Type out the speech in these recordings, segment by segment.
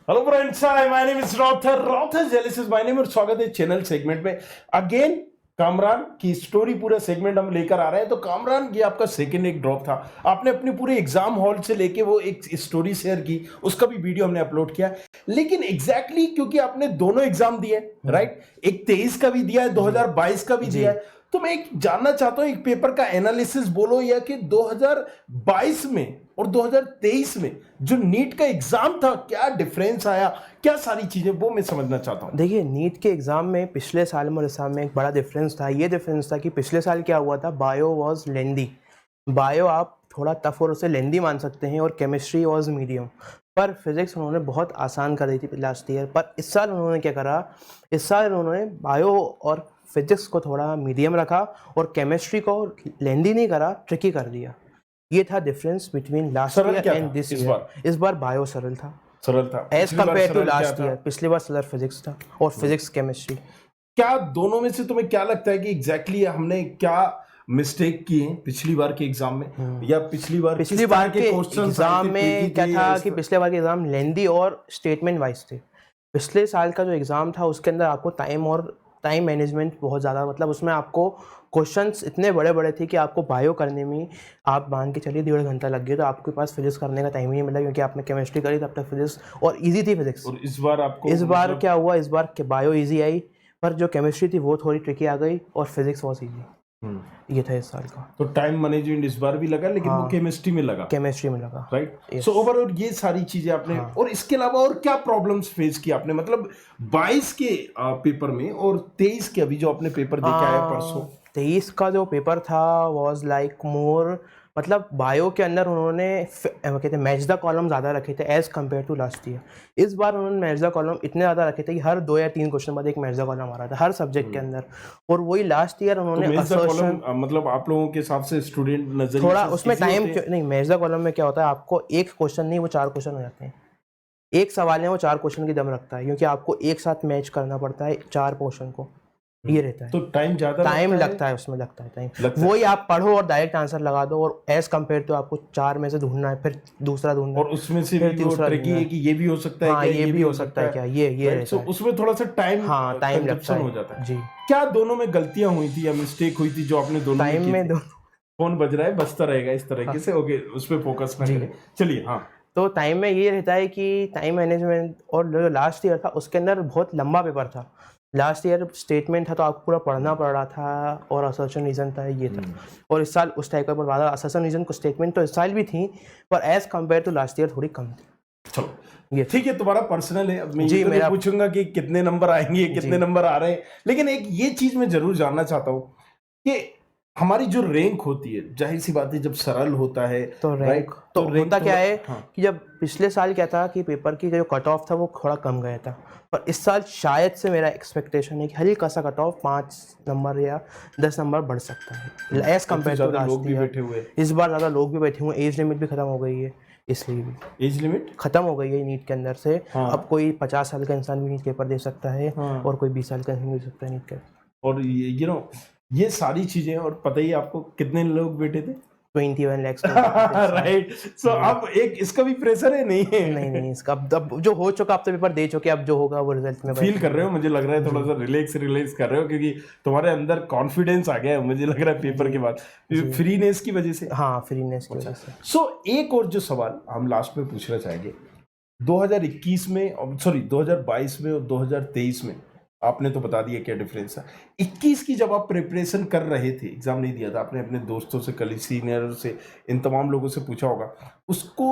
Hello friends, my name is रॉथर जेलिस is my name और स्वागत है चैनल सेगमेंट में। अगेन कामरान की स्टोरी पूरा सेगमेंट हम लेकर आ रहे हैं। तो कामरान, ये आपका सेकंड एक ड्रॉप था। आपने अपने पूरे एग्जाम हॉल से लेके वो एक स्टोरी शेयर की, उसका भी वीडियो हमने अपलोड किया। लेकिन एग्जैक्टली क्योंकि आपने दोनों एग्जाम दिए, राइट, एक 23 का भी दिया है, 2022 का भी दिया है, तो मैं एक जानना चाहता हूं, एक पेपर का एनालिसिस बोलो या कि 2022 में और 2023 में जो नीट का एग्जाम था, क्या डिफरेंस आया, क्या सारी चीजें, वो मैं समझना चाहता हूं। देखिए, नीट के एग्ज़ाम में पिछले साल और इस साल में एक बड़ा डिफरेंस था। ये डिफरेंस था कि पिछले साल क्या हुआ था, बायो वाज लेंदी। बायो आप थोड़ा टफ और उसे लेंदी मान सकते हैं, और केमिस्ट्री वाज मीडियम। पर फिजिक्स उन्होंने बहुत आसान कर दी थी लास्ट ईयर। पर इस साल उन्होंने क्या करा, इस साल उन्होंने बायो और फिजिक्स को थोड़ा मीडियम रखा और केमिस्ट्री को लेंदी नहीं करा, ट्रिकी कर दिया। ये था difference between last year and this year. इस बार बायो सरल था as compare to last year. पिछली बार सरल फिजिक्स था और फिजिक्स केमिस्ट्री। क्या दोनों में से तुम्हें क्या लगता है कि एग्जैक्टली हमने क्या मिस्टेक किए हैं पिछली बार के एग्जाम में, या पिछली बार के एग्जाम में क्या था कि पिछले बार के एग्जाम लेंदी और स्टेटमेंट वाइज थे। पिछले साल का जो एग्जाम था उसके अंदर आपको टाइम मैनेजमेंट बहुत ज़्यादा, मतलब उसमें आपको क्वेश्चंस इतने बड़े बड़े थे कि आपको बायो करने में आप मान के चलिए 1.5 घंटा लग गया, तो आपके पास फिजिक्स करने का टाइम ही नहीं मिला, क्योंकि आपने केमिस्ट्री करी तब तक फिजिक्स और इजी थी फिजिक्स। और इस बार क्या हुआ, इस बार बायो इजी आई, पर जो केमिस्ट्री थी वो थोड़ी ट्रिकी आ गई और फिजिक्स बहुत इजी। ये था इस साल का। तो टाइम मैनेजमेंट इस बार भी लगा, लेकिन वो केमिस्ट्री में लगा, राइट। सो ओवरऑल ये सारी चीजें आपने, और इसके अलावा और क्या प्रॉब्लम्स फेस किया आपने, मतलब 22 के पेपर में और 23 के अभी जो आपने पेपर देके आए परसों। 23 का जो पेपर था वाज लाइक मोर, मतलब बायो के अंदर उन्होंने कहते हैं मैच द कॉलम ज़्यादा रखे थे as compare to last year. इस बार उन्होंने मैच द कॉलम इतने ज़्यादा रखे थे कि हर 2 या 3 क्वेश्चन बाद एक मैच द कॉलम आ रहा था हर सब्जेक्ट के अंदर। और वही लास्ट ईयर उन्होंने मतलब आप लोगों के हिसाब से स्टूडेंट नजरिए थोड़ा उसमें टाइम नहीं, मैच द कॉलम में क्या होता है, आपको एक क्वेश्चन नहीं वो 4 क्वेश्चन हो जाते हैं। एक सवाल है वो 4 क्वेश्चन की दम रखता है, क्योंकि आपको एक साथ मैच करना पड़ता है 4 पोर्शन को। ये रहता है, तो टाइम लगता है उसमें, लगता है टाइम। वही आप पढ़ो और डायरेक्ट आंसर लगा दो, और एज कम्पेयर तो आपको 4 में से ढूंढना है, फिर दूसरा ढूंढना है, और उसमें से भी वो ट्रिकी है कि ये भी हो सकता है, हाँ, ये भी हो सकता है क्या, ये रहता है। उसमें थोड़ा सा टाइम लगता हो जाता है जी। क्या दोनों में गलतियां हुई थी या मिस्टेक हुई थी जो आपने दोनों टाइम में? फोन बज रहा है, बजता रहेगा इस तरीके से, ओके, उस पर फोकस करें। चलिए, हाँ। तो टाइम में ये रहता है कि टाइम मैनेजमेंट, और जो लास्ट ईयर था उसके अंदर बहुत लंबा पेपर था। लास्ट ईयर स्टेटमेंट था तो आपको पूरा पढ़ना पड़ रहा था, और असर्शन रीजन था, ये था। और इस साल उस टाइप का ज़्यादा असर्शन रीजन को स्टेटमेंट तो इस साल भी थी, पर as compare to last year थोड़ी कम थी। चलो, ये ठीक है, तुम्हारा पर्सनल है। अब मैं ये तो नहीं पूछूंगा कि कितने नंबर आएंगे, कितने नंबर आ रहे हैं, लेकिन एक ये चीज मैं जरूर जानना चाहता हूँ कि हमारी जो रैंक होती है, जाहिर सी बात है जब सरल होता है तो रैंक तो होता क्या है, कि जब पिछले साल क्या था कि पेपर की जो कट ऑफ था वो थोड़ा कम गया था, पर इस साल शायद से मेरा एक्सपेक्टेशन है कि हल्का सा कट ऑफ 5 नंबर या 10 नंबर बढ़ सकता है as compare to last year. इस बार ज़्यादा लोग भी बैठे हुए, एज लिमिट भी खत्म हो गई है, इसलिए भी एज लिमिट खत्म हो गई है नीट के अंदर से। अब कोई 50 साल का इंसान भी नीट पेपर दे सकता है, और कोई 20 साल का इंसान दे सकता है नीट का। और ये सारी चीजें, और पता ही आपको कितने लोग बैठे थे, 21 lakhs राइट। सो अब एक इसका भी प्रेशर है, नहीं इसका अब जो हो चुका, अब तो पेपर दे चुके, अब जो होगा वो रिजल्ट में फील कर रहे हो, मुझे लग रहा है थोड़ा सा रिलैक्स कर रहे हो, क्योंकि तुम्हारे अंदर कॉन्फिडेंस आ गया है, मुझे लग रहा है पेपर के बाद, फ्रीनेस की वजह से। हाँ, फ्रीनेस की वजह से। सो एक और जो सवाल हम लास्ट में पूछना चाहेंगे, 2021 में, सॉरी 2022 में और 2023 में आपने तो बता दिया क्या डिफरेंस है। 21 की जब आप प्रिपरेशन कर रहे थे, एग्जाम नहीं दिया था आपने, अपने दोस्तों से, कल सीनियर से, इन तमाम लोगों से पूछा होगा, उसको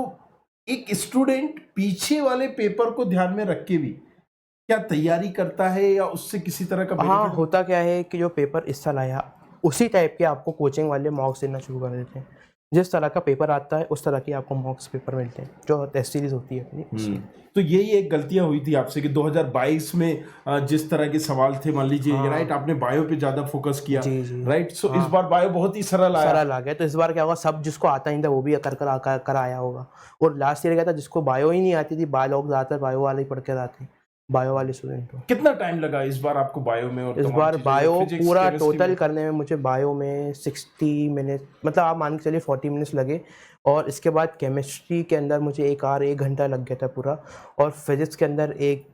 एक स्टूडेंट पीछे वाले पेपर को ध्यान में रख के भी क्या तैयारी करता है, या उससे किसी तरह का हाँ, होता क्या है कि जो पेपर इस साल आया उसी टाइप के आपको कोचिंग वाले मॉक्स देना शुरू कर देते हैं। जिस तरह का पेपर आता है उस तरह की आपको मॉक्स पेपर मिलते हैं, जो टेस्ट सीरीज होती है अपनी। तो यही एक गलतियां हुई थी आपसे कि 2022 में जिस तरह के सवाल थे, मान लीजिए, राइट, आपने बायो पे ज्यादा फोकस किया, राइट। सो इस बार बायो बहुत ही सरल आ गया, तो इस बार क्या होगा, सब जिसको आता नहीं था वो भी कर आया होगा। और लास्ट ईयर क्या था, जिसको बायो ही नहीं आती थी, लोग ज्यादातर बायो वाले ही पढ़ के आते, बायो वाले स्टूडेंट हूँ। कितना टाइम लगा इस बार आपको बायो में? और इस तमाम बार चीजें, बायो physics, पूरा chemistry टोटल में? करने में मुझे बायो में 60 मिनट, मतलब आप मान के चलिए 40 मिनट्स लगे, और इसके बाद केमिस्ट्री के अंदर मुझे 1 घंटा लग गया था पूरा, और फिजिक्स के अंदर एक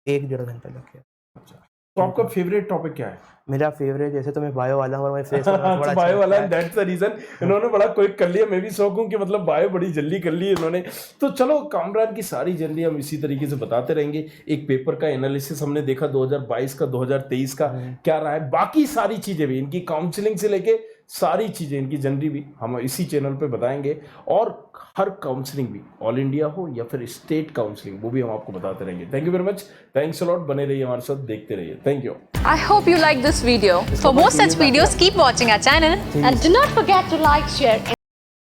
डेढ़ घंटा लग गया। अच्छा, तो आपका फेवरेट टॉपिक क्या है? मेरा फेवरेट, जैसे तो मैं बायो वाला हूँ और मैं फिजिक्स वाला थोड़ा तो अच्छा बायो वाला, लगता है। दैट्स द रीजन इन्होंने बड़ा क्विक कर लिया। मैं भी शौक हूँ कि मतलब बायो बड़ी जल्दी कर ली इन्होंने। तो चलो, कामरान की सारी जर्नी हम इसी तरीके से बताते रहेंगे। एक पेपर का एनालिसिस हमने देखा 2022 का, 2023 का क्या रहा है, बाकी सारी चीजें भी, इनकी काउंसलिंग से लेके सारी चीजें, इनकी जर्नी भी हम इसी चैनल पे बताएंगे। और हर काउंसलिंग भी, ऑल इंडिया हो या फिर स्टेट काउंसलिंग, वो भी हम आपको बताते रहेंगे। Thank you very much, thanks a lot, बने रहिए हमारे साथ, देखते रहिए। Thank you. I hope you like this video. For more such videos, keep watching our channel. And do not forget to like, share,